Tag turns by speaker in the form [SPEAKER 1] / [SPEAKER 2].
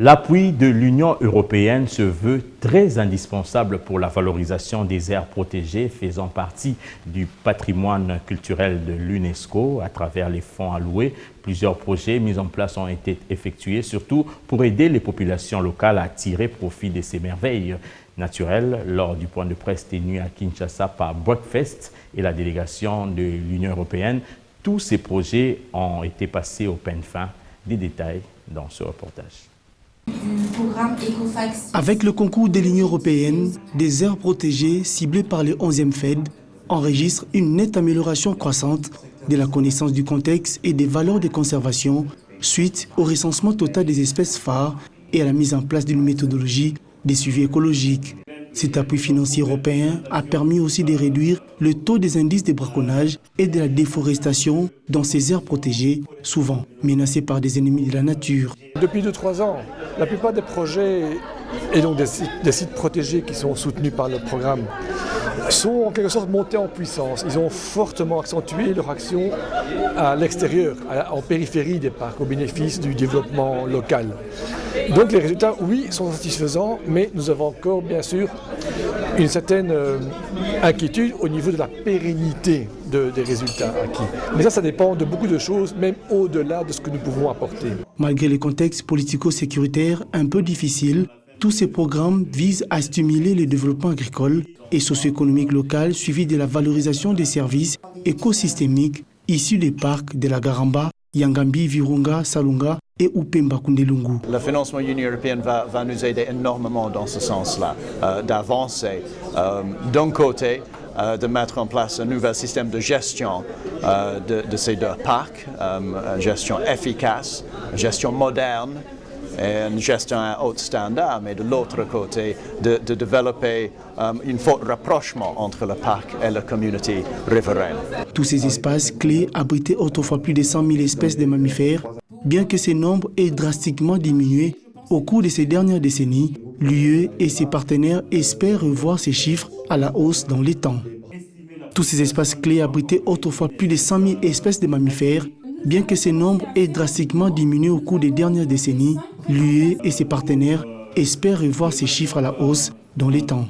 [SPEAKER 1] L'appui de l'Union européenne se veut très indispensable pour la valorisation des aires protégées faisant partie du patrimoine culturel de l'UNESCO. À travers les fonds alloués, plusieurs projets mis en place ont été effectués, surtout pour aider les populations locales à tirer profit de ces merveilles naturelles. Lors du point de presse tenu à Kinshasa par Breakfast et la délégation de l'Union européenne, tous ces projets ont été passés au peigne fin. Des détails dans ce reportage.
[SPEAKER 2] Avec le concours de l'Union européenne, des aires protégées ciblées par le 11e FED enregistrent une nette amélioration croissante de la connaissance du contexte et des valeurs de conservation suite au recensement total des espèces phares et à la mise en place d'une méthodologie de suivi écologique. Cet appui financier européen a permis aussi de réduire le taux des indices de braconnage et de la déforestation dans ces aires protégées, souvent menacées par des ennemis de la nature.
[SPEAKER 3] Depuis 2-3 ans, la plupart des projets et donc des sites protégés qui sont soutenus par le programme sont en quelque sorte montés en puissance. Ils ont fortement accentué leur action à l'extérieur, en périphérie des parcs, au bénéfice du développement local. Donc les résultats, oui, sont satisfaisants, mais nous avons encore, bien sûr, une certaine inquiétude au niveau de la pérennité des résultats acquis. Mais ça dépend de beaucoup de choses, même au-delà de ce que nous pouvons apporter.
[SPEAKER 2] Malgré les contextes politico-sécuritaires un peu difficiles, tous ces programmes visent à stimuler le développement agricole et socio-économique local suivi de la valorisation des services écosystémiques issus des parcs de la Garamba, Yangambi, Virunga, Salunga et Upemba Kundelungu.
[SPEAKER 4] Le financement de l'Union européenne va nous aider énormément dans ce sens-là, d'avancer d'un côté, de mettre en place un nouvel système de gestion de ces deux parcs, une gestion efficace, une gestion moderne, et une gestion à haut standard, mais de l'autre côté, de développer un fort rapprochement entre le parc et la communauté riveraine.
[SPEAKER 2] Tous ces espaces clés abritaient autrefois plus de 100 000 espèces de mammifères. Bien que ces nombres aient drastiquement diminué au cours de ces dernières décennies, l'UE et ses partenaires espèrent revoir ces chiffres à la hausse dans les temps. Tous ces espaces clés abritaient autrefois plus de 100 000 espèces de mammifères. Bien que ces nombres aient drastiquement diminué au cours des dernières décennies, l'UE et ses partenaires espèrent revoir ces chiffres à la hausse dans les temps.